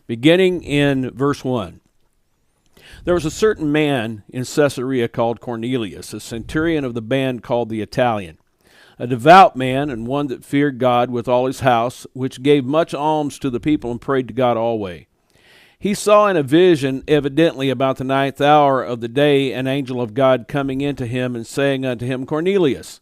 beginning in verse 1. There was a certain man in Caesarea called Cornelius, a centurion of the band called the Italian, a devout man and one that feared God with all his house, which gave much alms to the people and prayed to God always. He saw in a vision, evidently about the 9th hour of the day, an angel of God coming into him and saying unto him, Cornelius.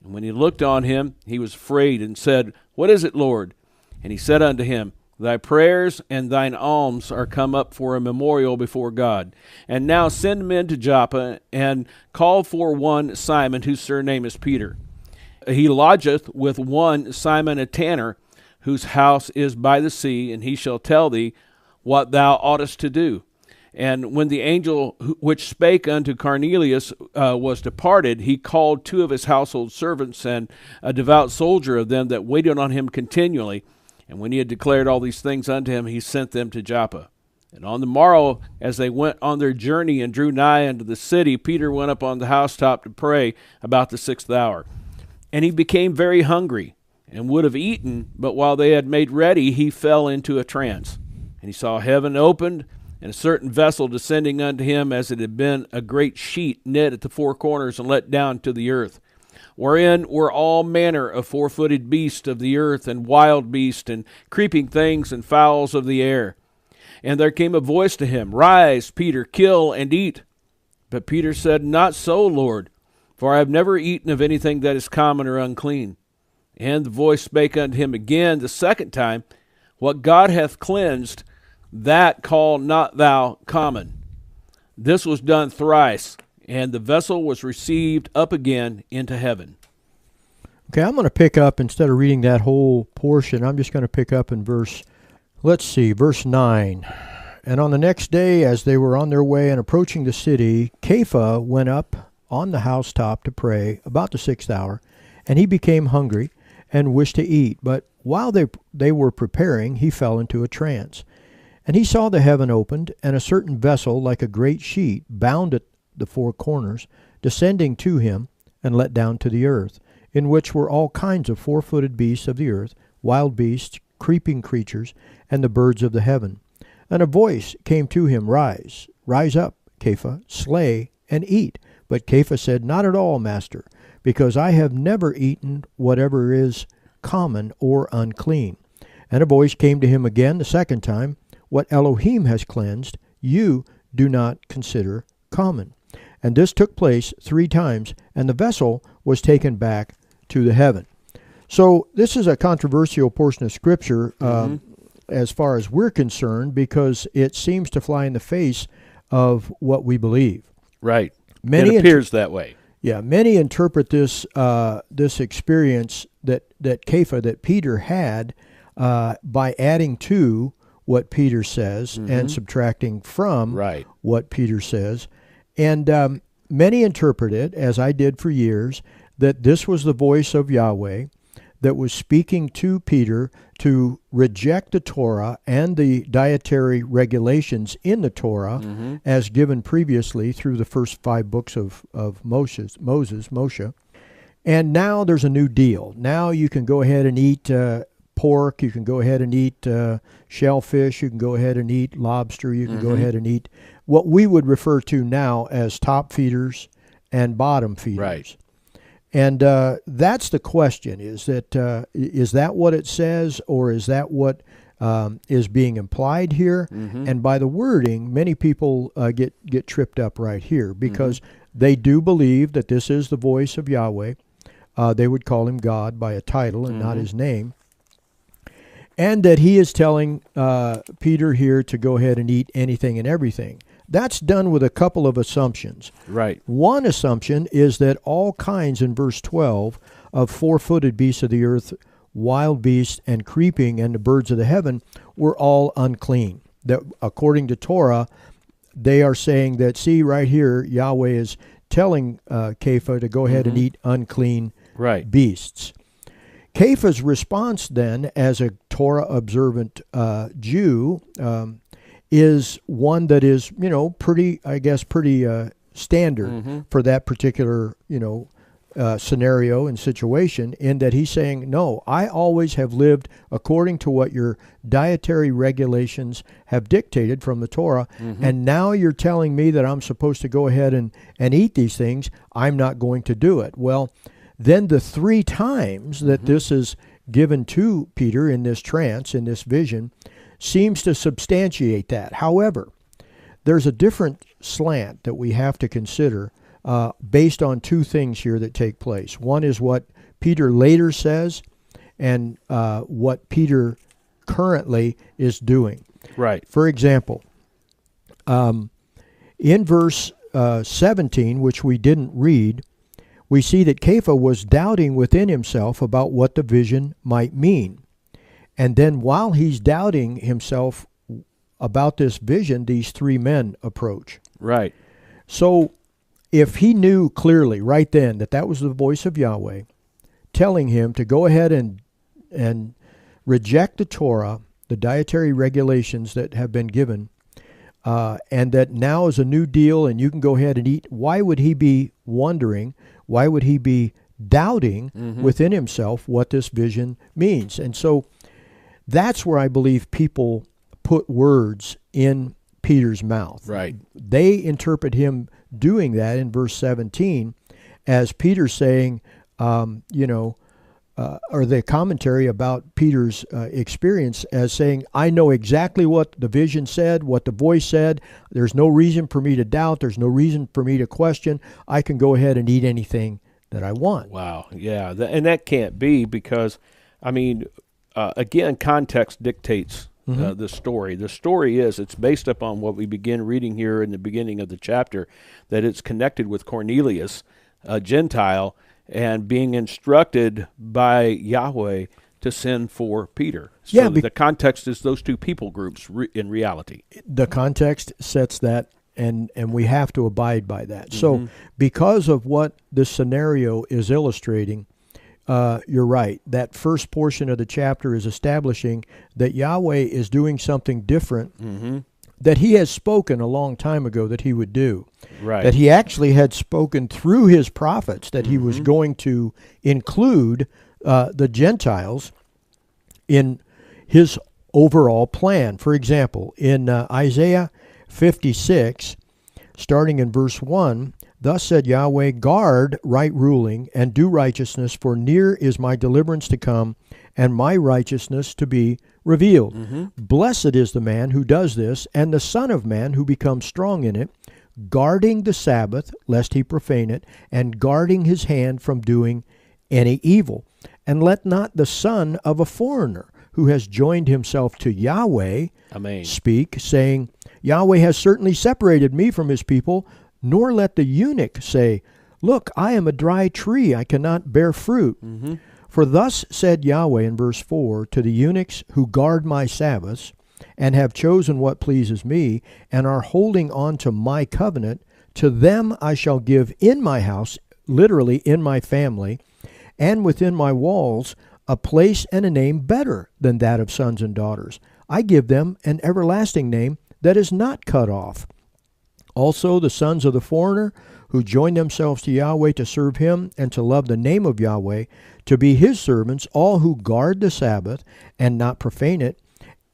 And when he looked on him, he was afraid and said, What is it, Lord? And he said unto him, Thy prayers and thine alms are come up for a memorial before God. And now send men to Joppa, and call for one Simon, whose surname is Peter. He lodgeth with one Simon a tanner, whose house is by the sea, and he shall tell thee what thou oughtest to do. And when the angel which spake unto Cornelius was departed, he called 2 of his household servants and a devout soldier of them that waited on him continually. And when he had declared all these things unto him, he sent them to Joppa. And on the morrow, as they went on their journey and drew nigh unto the city, Peter went up on the housetop to pray about the 6th hour. And he became very hungry, and would have eaten, but while they had made ready, he fell into a trance. And he saw heaven opened, and a certain vessel descending unto him, as it had been a great sheet knit at the 4 corners and let down to the earth, wherein were all manner of 4-footed beasts of the earth, and wild beasts, and creeping things, and fowls of the air. And there came a voice to him, Rise, Peter, kill and eat. But Peter said, Not so, Lord, for I have never eaten of anything that is common or unclean. And the voice spake unto him again the 2nd time, What God hath cleansed, that call not thou common. This was done thrice, and the vessel was received up again into heaven. Okay, I'm going to pick up, instead of reading that whole portion, I'm just going to pick up in verse 9. And on the next day, as they were on their way and approaching the city, Kepha went up on the housetop to pray about the 6th hour, and he became hungry and wished to eat. But while they were preparing, he fell into a trance. And he saw the heaven opened, and a certain vessel like a great sheet, bound at the 4 corners, descending to him, and let down to the earth, in which were all kinds of 4-footed beasts of the earth, wild beasts, creeping creatures, and the birds of the heaven. And a voice came to him, Rise, rise up, Kepha, slay, and eat. But Kepha said, Not at all, master, because I have never eaten whatever is common or unclean. And a voice came to him again the 2nd time, What Elohim has cleansed, you do not consider common. And this took place 3 times, and the vessel was taken back to the heaven. So this is a controversial portion of Scripture as far as we're concerned, because it seems to fly in the face of what we believe. Right. It appears that way. Yeah, many interpret this this experience that Kepha, that Peter had, by adding to what Peter says and subtracting from what Peter says. And many interpret it, as I did for years, that this was the voice of Yahweh that was speaking to Peter to reject the Torah and the dietary regulations in the Torah as given previously through the first 5 books of Moshe. And now there's a new deal. Now you can go ahead and eat pork, you can go ahead and eat shellfish, you can go ahead and eat lobster, you can go ahead and eat what we would refer to now as top feeders and bottom feeders. Right. And that's the question, is that what it says, or is that what is being implied here? And by the wording, many people get tripped up right here, because they do believe that this is the voice of Yahweh. They would call him God by a title and not his name. And that he is telling Peter here to go ahead and eat anything and everything. That's done with a couple of assumptions. Right. One assumption is that all kinds, in verse 12, of 4-footed beasts of the earth, wild beasts, and creeping, and the birds of the heaven were all unclean. That according to Torah, they are saying that, see, right here, Yahweh is telling Kepha to go ahead and eat unclean beasts. Kepha's response then, as a Torah-observant Jew, is one that is, pretty standard for that particular, scenario and situation, in that he's saying, no, I always have lived according to what your dietary regulations have dictated from the Torah, and now you're telling me that I'm supposed to go ahead and eat these things. I'm not going to do it. Well, then the 3 times that this is given to Peter in this trance, in this vision, seems to substantiate that. However, there's a different slant that we have to consider based on 2 things here that take place. One is what Peter later says, and what Peter currently is doing. Right. For example, in verse 17, which we didn't read, we see that Kepha was doubting within himself about what the vision might mean. And then while he's doubting himself about this vision, these 3 men approach. Right. So if he knew clearly right then that that was the voice of Yahweh telling him to go ahead and reject the Torah, the dietary regulations that have been given, and that now is a new deal and you can go ahead and eat, why would he be wondering, why would he be doubting within himself what this vision means? And so that's where I believe people put words in Peter's mouth. Right. They interpret him doing that in verse 17 as Peter saying, or the commentary about Peter's experience as saying, I know exactly what the vision said, what the voice said. There's no reason for me to doubt. There's no reason for me to question. I can go ahead and eat anything that I want. Wow. Yeah. And that can't be because, I mean, again, context dictates the story. The story is, it's based upon what we begin reading here in the beginning of the chapter, that it's connected with Cornelius, a Gentile, and being instructed by Yahweh to send for Peter. So the context is those 2 people groups in reality. The context sets that, and we have to abide by that. So because of what this scenario is illustrating, you're right. That first portion of the chapter is establishing that Yahweh is doing something different that he has spoken a long time ago that he would do. Right. That he actually had spoken through his prophets that he was going to include the Gentiles in his overall plan. For example, in Isaiah 56, starting in verse 1, thus said Yahweh, guard right ruling and do righteousness, for near is my deliverance to come and my righteousness to be revealed. Blessed is the man who does this, and the Son of Man who becomes strong in it, guarding the Sabbath, lest he profane it, and guarding his hand from doing any evil. And let not the son of a foreigner who has joined himself to Yahweh speak, saying, Yahweh has certainly separated me from his people, nor let the eunuch say, look, I am a dry tree, I cannot bear fruit. For thus said Yahweh in verse 4, to the eunuchs who guard my Sabbaths, and have chosen what pleases me, and are holding on to my covenant, to them I shall give in my house, literally in my family, and within my walls, a place and a name better than that of sons and daughters. I give them an everlasting name that is not cut off. Also the sons of the foreigner who join themselves to Yahweh to serve him and to love the name of Yahweh, to be his servants, all who guard the Sabbath and not profane it,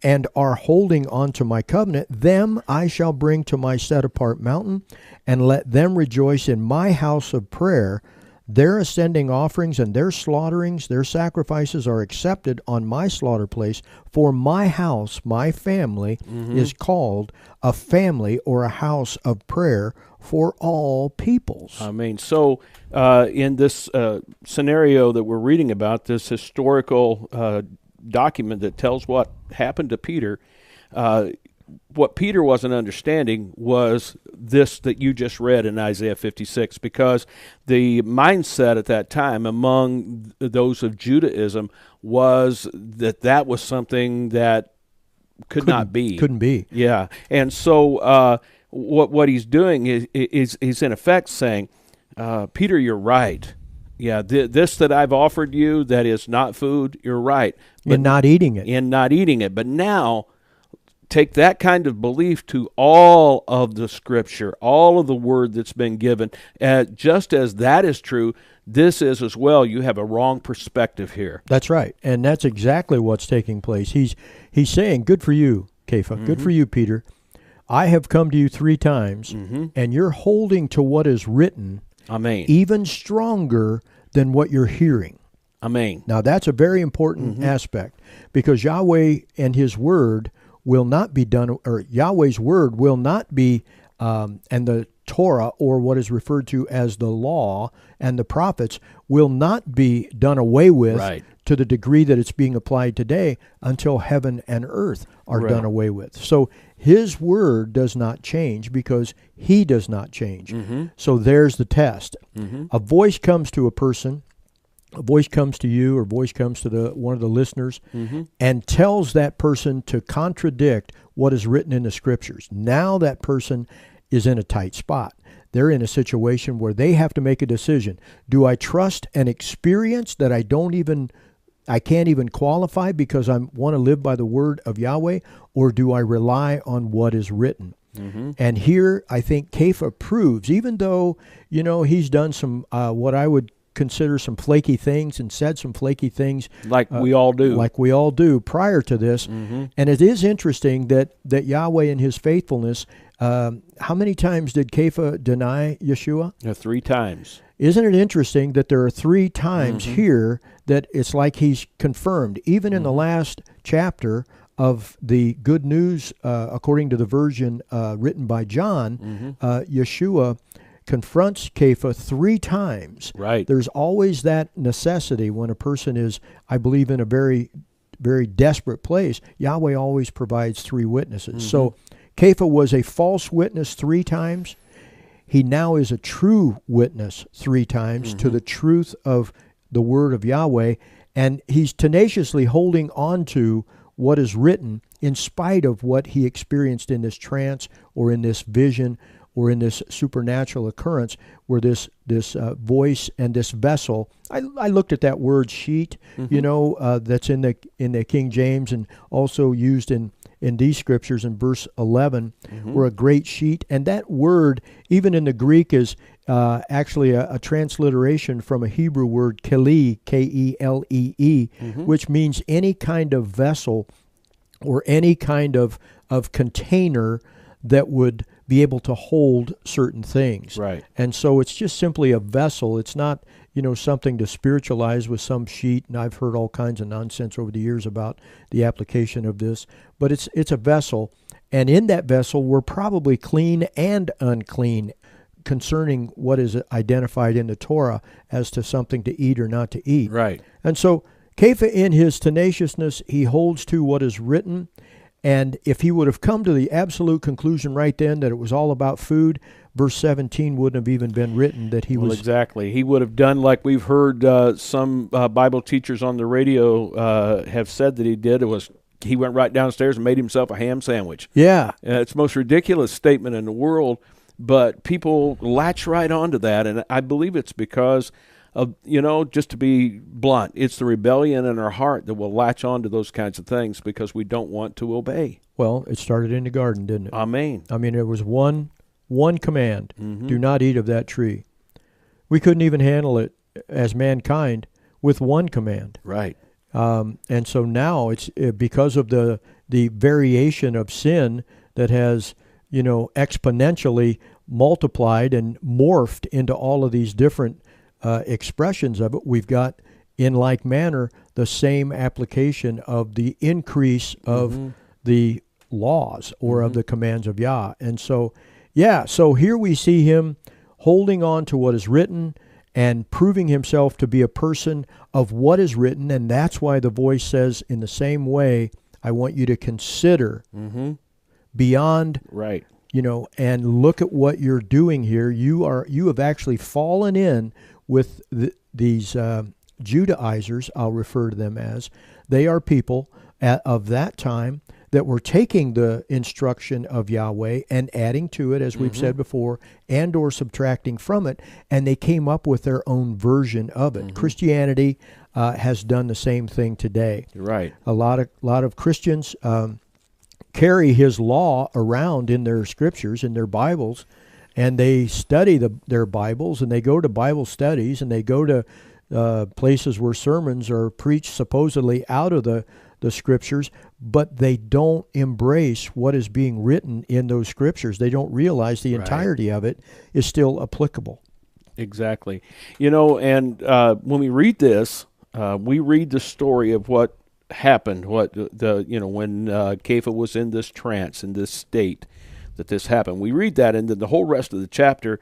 and are holding on to my covenant, them I shall bring to my set-apart mountain, and let them rejoice in my house of prayer. Their ascending offerings and their slaughterings, their sacrifices are accepted on my slaughter place, for my house, my family, is called a family or a house of prayer for all peoples. So in this scenario that we're reading about, this historical document that tells what happened to Peter, what Peter wasn't understanding was this that you just read in Isaiah 56, because the mindset at that time among those of Judaism was that was something that couldn't be. Yeah. And so what he's doing is he's in effect saying, Peter, you're right. Yeah, this that I've offered you that is not food, you're right. But in not eating it. But now take that kind of belief to all of the Scripture, all of the Word that's been given. Just as that is true, this is as well. You have a wrong perspective here. That's right, and that's exactly what's taking place. He's saying, good for you, Kepha, good for you, Peter. I have come to you 3 times, and you're holding to what is written, Amen, even stronger than what you're hearing. Amen. Now, that's a very important aspect, because Yahweh and His Word will not be done, or Yahweh's Word will not be, and the Torah, or what is referred to as the law and the prophets, will not be done away with to the degree that it's being applied today until heaven and earth are done away with. So His Word does not change because He does not change. So there's the test. A voice comes to a person, a voice comes to you, or a voice comes to one of the listeners, and tells that person to contradict what is written in the Scriptures. Now that person is in a tight spot. They're in a situation where they have to make a decision. Do I trust an experience that I can't even qualify because I want to live by the word of Yahweh, or do I rely on what is written? And here I think Kepha proves, even though, he's done some, what I would consider some flaky things and said some flaky things. Like we all do. Like we all do prior to this. And it is interesting that Yahweh in His faithfulness, how many times did Kepha deny Yeshua? 3 times. Isn't it interesting that there are 3 times here that it's like he's confirmed? Even in the last chapter of the Good News, according to the version written by John, Yeshua confronts Kepha 3 times. Right. There's always that necessity when a person is, I believe, in a very, very desperate place. Yahweh always provides 3 witnesses. So Kepha was a false witness 3 times. He now is a true witness 3 times to the truth of the word of Yahweh, and he's tenaciously holding on to what is written in spite of what he experienced in this trance or in this vision or in this supernatural occurrence where this voice and this vessel. I looked at that word sheet, that's in the King James and also used in these scriptures in verse 11, were a great sheet. And that word, even in the Greek, is actually a transliteration from a Hebrew word, keli, K-E-L-E-E, which means any kind of vessel or any kind of container that would be able to hold certain things. Right. And so it's just simply a vessel. It's not, something to spiritualize with some sheet. And I've heard all kinds of nonsense over the years about the application of this. But it's a vessel. And in that vessel, we're probably clean and unclean concerning what is identified in the Torah as to something to eat or not to eat. Right. And so Kepha, in his tenaciousness, he holds to what is written. And if he would have come to the absolute conclusion right then that it was all about food, verse 17 wouldn't have even been written that he was... Exactly. He would have done like we've heard some Bible teachers on the radio have said that he did. He went right downstairs and made himself a ham sandwich. Yeah. It's the most ridiculous statement in the world, but people latch right onto that, and I believe it's because of, just to be blunt, it's the rebellion in our heart that will latch on to those kinds of things because we don't want to obey. Well, it started in the garden, didn't it? Amen. I mean, it was one command, do not eat of that tree. We couldn't even handle it as mankind with one command. Right. And so now it's because of the variation of sin that has, exponentially multiplied and morphed into all of these different expressions of it. We've got, in like manner, the same application of the increase of the laws or of the commands of Yah. And so, so here we see him holding on to what is written and proving himself to be a person of what is written. And that's why the voice says, in the same way, I want you to consider beyond, right, and look at what you're doing here. You have actually fallen in with these Judaizers, I'll refer to them as. They are people of that time that were taking the instruction of Yahweh and adding to it, as we've said before, and or subtracting from it, and they came up with their own version of it. Christianity has done the same thing today. Right. A lot of Christians carry his law around in their scriptures, in their Bibles, and they study their Bibles, and they go to Bible studies, and they go to places where sermons are preached supposedly out of the scriptures, but they don't embrace what is being written in those scriptures. They don't realize the entirety of it is still applicable. Exactly. And when we read this, we read the story of what happened, when Kepha was in this trance, in this state, that this happened. We read that, and then the whole rest of the chapter,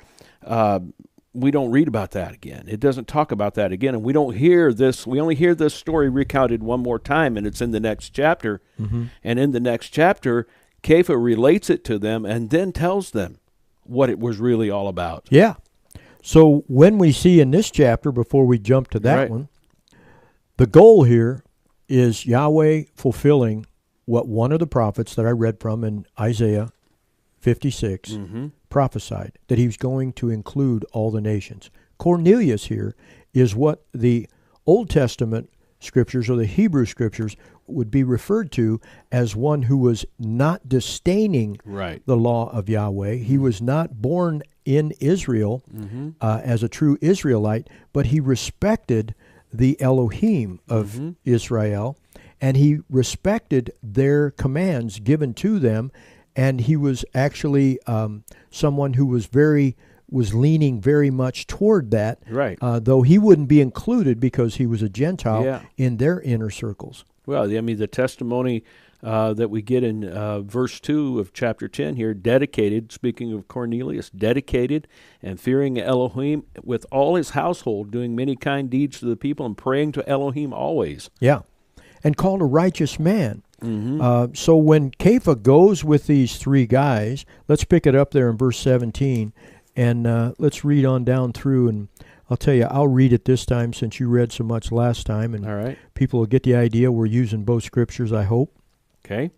we don't read about that again. It doesn't talk about that again, and we don't hear this. We only hear this story recounted one more time, and it's in the next chapter. Mm-hmm. And in the next chapter, Kepha relates it to them and then tells them what it was really all about. Yeah. So when we see in this chapter, before we jump to that one, the goal here is Yahweh fulfilling what one of the prophets that I read from in Isaiah 56 prophesied, that he was going to include all the nations. Cornelius here is what the Old Testament scriptures or the Hebrew scriptures would be referred to as one who was not disdaining the law of Yahweh. He was not born in Israel as a true Israelite, but he respected the Elohim of Israel, and he respected their commands given to them. And he was actually someone who was leaning very much toward that, though he wouldn't be included because he was a Gentile in their inner circles. Well, the testimony that we get in verse 2 of chapter 10 here, dedicated, speaking of Cornelius, dedicated and fearing Elohim with all his household, doing many kind deeds to the people and praying to Elohim always. Yeah, and called a righteous man. So when Kepha goes with these three guys, let's pick it up there in verse 17, and let's read on down through, and I'll tell you, I'll read it this time since you read so much last time, and people will get the idea we're using both scriptures, I hope. Okay.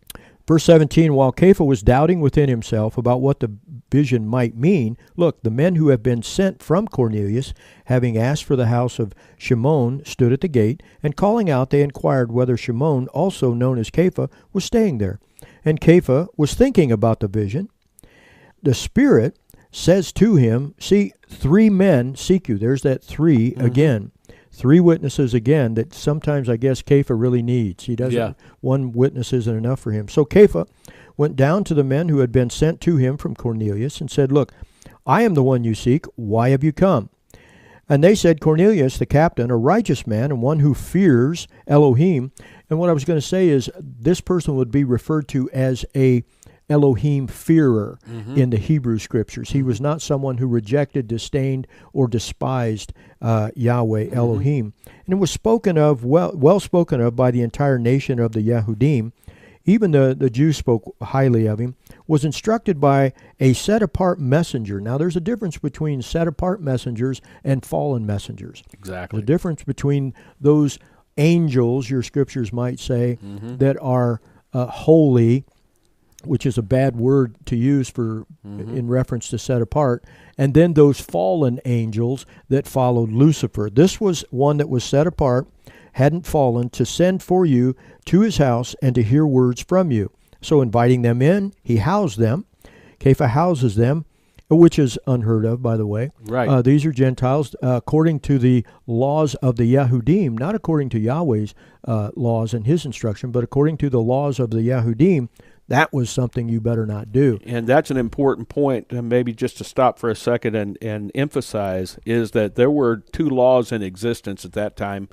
Verse 17, while Kepha was doubting within himself about what the vision might mean, look, the men who have been sent from Cornelius, having asked for the house of Shimon, stood at the gate, and calling out, they inquired whether Shimon, also known as Kepha, was staying there. And Kepha was thinking about the vision. The Spirit says to him, see, 3 men seek you. There's that 3 again. 3 witnesses again that sometimes I guess Kepha really needs. He doesn't. One witness isn't enough for him. So Kepha went down to the men who had been sent to him from Cornelius and said, look, I am the one you seek. Why have you come? And they said, Cornelius, the captain, a righteous man and one who fears Elohim. And what I was going to say is this person would be referred to as a Elohim fearer in the Hebrew scriptures. He was not someone who rejected, disdained, or despised Yahweh Elohim. And it was spoken of, well spoken of by the entire nation of the Yehudim. Even the Jews spoke highly of him. Was instructed by a set-apart messenger. Now, there's a difference between set-apart messengers and fallen messengers. Exactly. The difference between those angels, your scriptures might say, that are holy, which is a bad word to use for in reference to set apart, and then those fallen angels that followed Lucifer. This was one that was set apart, hadn't fallen, to send for you to his house and to hear words from you. So inviting them in, he housed them. Kepha houses them, which is unheard of, by the way. Right. These are Gentiles according to the laws of the Yehudim, not according to Yahweh's laws and his instruction, but according to the laws of the Yehudim. That was something you better not do. And that's an important point, and maybe just to stop for a second and emphasize, is that there were 2 laws in existence at that time,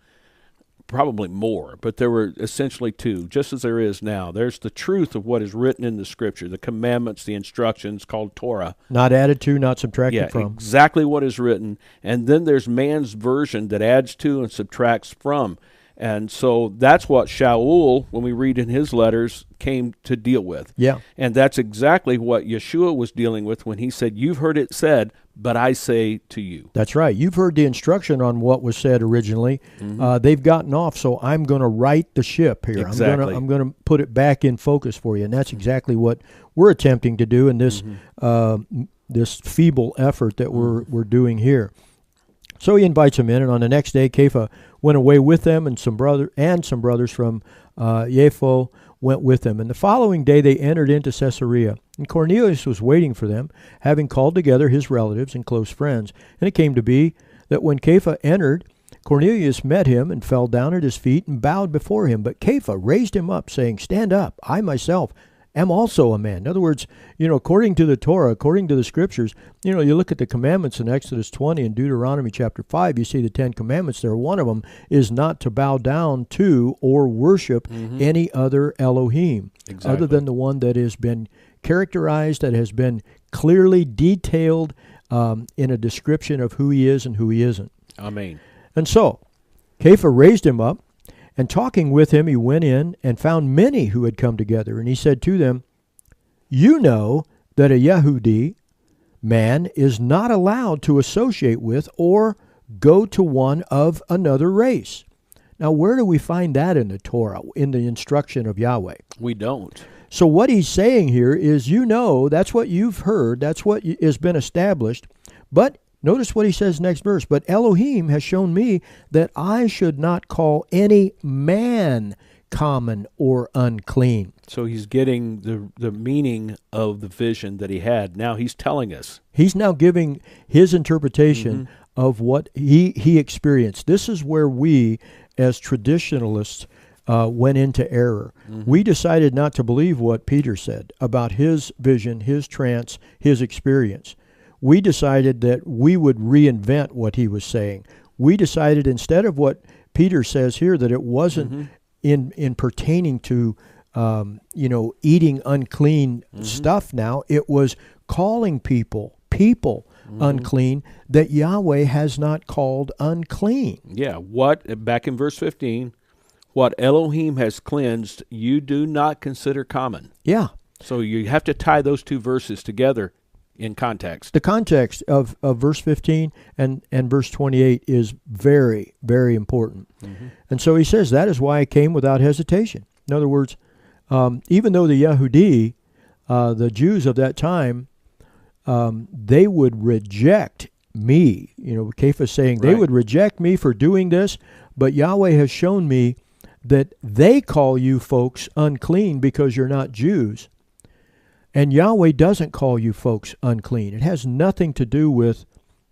probably more, but there were essentially 2, just as there is now. There's the truth of what is written in the Scripture, the commandments, the instructions, called Torah. Not added to, not subtracted from. Exactly what is written. And then there's man's version that adds to and subtracts from. And so that's what Shaul, when we read in his letters, came to deal with. Yeah. And that's exactly what Yeshua was dealing with when he said, you've heard it said, but I say to you. That's right. You've heard the instruction on what was said originally. They've gotten off, so I'm going to right the ship here. Exactly. I'm going to put it back in focus for you. And that's exactly what we're attempting to do in this this feeble effort that we're doing here. So he invites them in, and on the next day, Kepha went away with them, and some brothers from Yepho went with them. And the following day they entered into Caesarea. And Cornelius was waiting for them, having called together his relatives and close friends. And it came to be that when Kepha entered, Cornelius met him and fell down at his feet and bowed before him. But Kepha raised him up, saying, "Stand up, I myself am also a man." In other words, according to the Torah, according to the Scriptures, you look at the commandments in Exodus 20 and Deuteronomy chapter 5, you see the 10 commandments there. One of them is not to bow down to or worship any other Elohim, other than the one that has been characterized, that has been clearly detailed in a description of who he is and who he isn't. Amen. And so, Kepha raised him up, and talking with him, he went in and found many who had come together. And he said to them, "You know that a Yehudi man is not allowed to associate with or go to one of another race." Now, where do we find that in the Torah, in the instruction of Yahweh? We don't. So what he's saying here is, that's what you've heard, that's what has been established, but notice what he says next verse. "But Elohim has shown me that I should not call any man common or unclean." So he's getting the meaning of the vision that he had. Now he's telling us. He's now giving his interpretation of what he experienced. This is where we, as traditionalists, went into error. We decided not to believe what Peter said about his vision, his trance, his experience. We decided that we would reinvent what he was saying. We decided, instead of what Peter says here, that it wasn't in pertaining to eating unclean stuff now. It was calling people unclean that Yahweh has not called unclean. Yeah, back in verse 15, what Elohim has cleansed, you do not consider common. Yeah. So you have to tie those two verses together in context. The context of verse 15 and verse 28 is very, very important. And so he says, that is why I came without hesitation. In other words, even though the Yehudi, the Jews of that time, they would reject me. Kepha is saying they would reject me for doing this, but Yahweh has shown me that they call you folks unclean because you're not Jews. And Yahweh doesn't call you folks unclean. It has nothing to do with,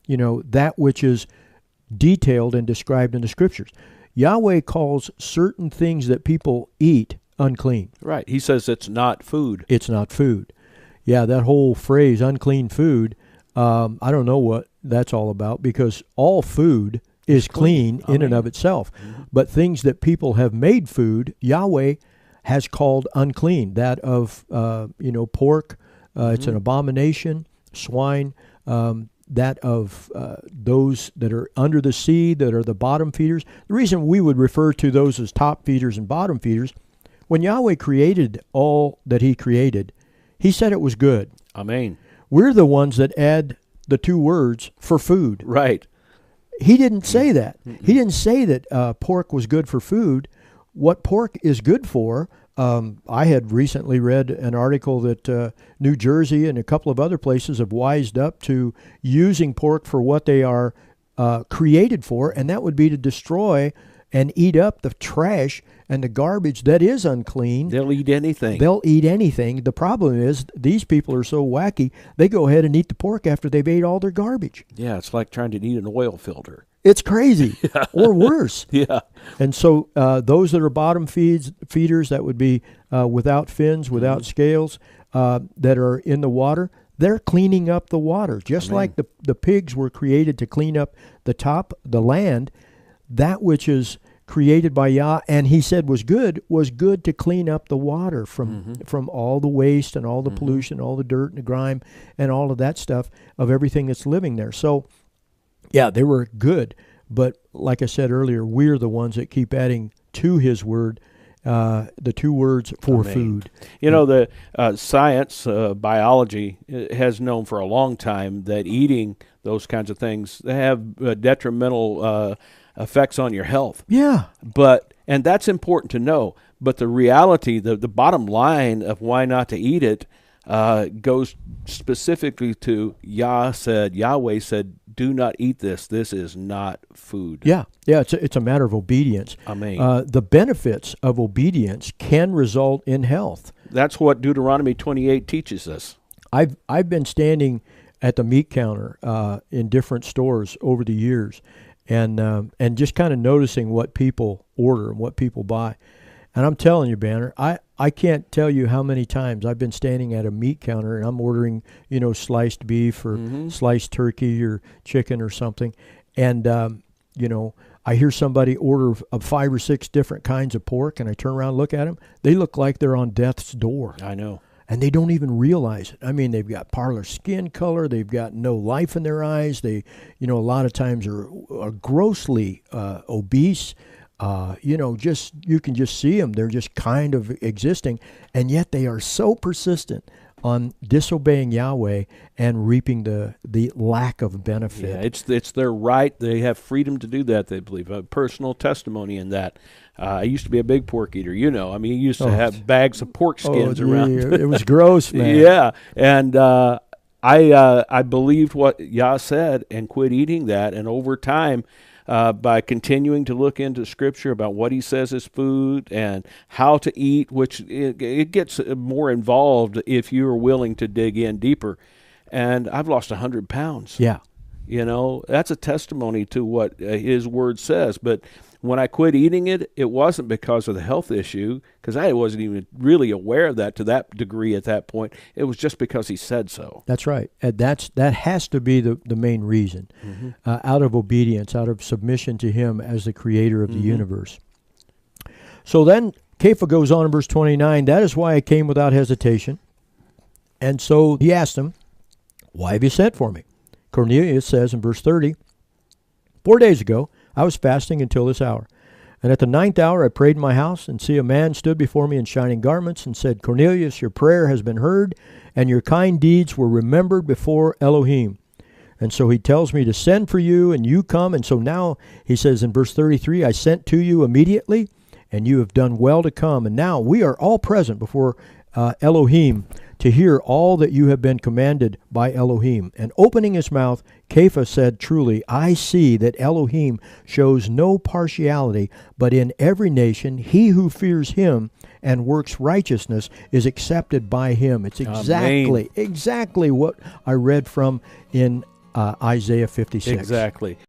that which is detailed and described in the Scriptures. Yahweh calls certain things that people eat unclean. Right. He says it's not food. It's not food. Yeah, that whole phrase, unclean food, I don't know what that's all about, because all food is clean in and of itself. But things that people have made food, Yahweh has called unclean. That of, pork, it's an abomination, swine, that of those that are under the sea, that are the bottom feeders. The reason we would refer to those as top feeders and bottom feeders, when Yahweh created all that he created, he said it was good. Amen. We're the ones that add the two words for food. Right. He didn't say that. He didn't say that pork was good for food. What pork is good for, I had recently read an article that New Jersey and a couple of other places have wised up to using pork for what they are created for, and that would be to destroy and eat up the trash and the garbage that is unclean. They'll eat anything. They'll eat anything. The problem is these people are so wacky, they go ahead and eat the pork after they've ate all their garbage. Yeah, it's like trying to eat an oil filter. It's crazy, or worse. Yeah. And so those that are bottom feeders, that would be without fins, without scales, that are in the water, they're cleaning up the water. Just like the pigs were created to clean up the top, the land, that which is created by Yah, and he said was good to clean up the water from all the waste and all the pollution, all the dirt and the grime and all of that stuff of everything that's living there. So, yeah, they were good, but like I said earlier, we're the ones that keep adding to his word the two words for food. The science, biology, has known for a long time that eating those kinds of things have detrimental effects on your health. Yeah. And that's important to know. But the reality, the bottom line of why not to eat it, goes specifically to Yahweh said, do not eat this. This is not food. Yeah, it's a matter of obedience. Amen. The benefits of obedience can result in health. That's what Deuteronomy 28 teaches us. I've been standing at the meat counter in different stores over the years, and just kind of noticing what people order and what people buy. And I'm telling you, Banner, I can't tell you how many times I've been standing at a meat counter and I'm ordering, sliced beef or sliced turkey or chicken or something. And, I hear somebody order 5 or 6 different kinds of pork, and I turn around and look at them. They look like they're on death's door. I know. And they don't even realize it. I mean, they've got parlor skin color. They've got no life in their eyes. They, a lot of times are grossly obese. You can just see them. They're just kind of existing, and yet they are so persistent on disobeying Yahweh and reaping the lack of benefit. Yeah, it's their right. They have freedom to do that, they believe. A personal testimony in that. I used to be a big pork eater, I mean, you used to have bags of pork skins around. It was gross, man. Yeah, and I believed what Yah said and quit eating that, and over time, by continuing to look into Scripture about what he says is food and how to eat, which it gets more involved if you are willing to dig in deeper. And I've lost 100 pounds. Yeah. That's a testimony to what his word says. But when I quit eating it, it wasn't because of the health issue, because I wasn't even really aware of that to that degree at that point. It was just because he said so. That's right. And that has to be the main reason, out of obedience, out of submission to him as the creator of the universe. So then Kepha goes on in verse 29, that is why I came without hesitation. And so he asked him, why have you sent for me? Cornelius says in verse 30, 4 days ago, I was fasting until this hour. And at the 9th hour I prayed in my house, and see, a man stood before me in shining garments and said, Cornelius, your prayer has been heard, and your kind deeds were remembered before Elohim. And so he tells me to send for you, and you come. And so now he says in verse 33, I sent to you immediately, and you have done well to come. And now we are all present before Elohim to hear all that you have been commanded by Elohim. And opening his mouth, Kepha said, truly, I see that Elohim shows no partiality, but in every nation he who fears him and works righteousness is accepted by him. It's exactly what I read from in Isaiah 56. Exactly.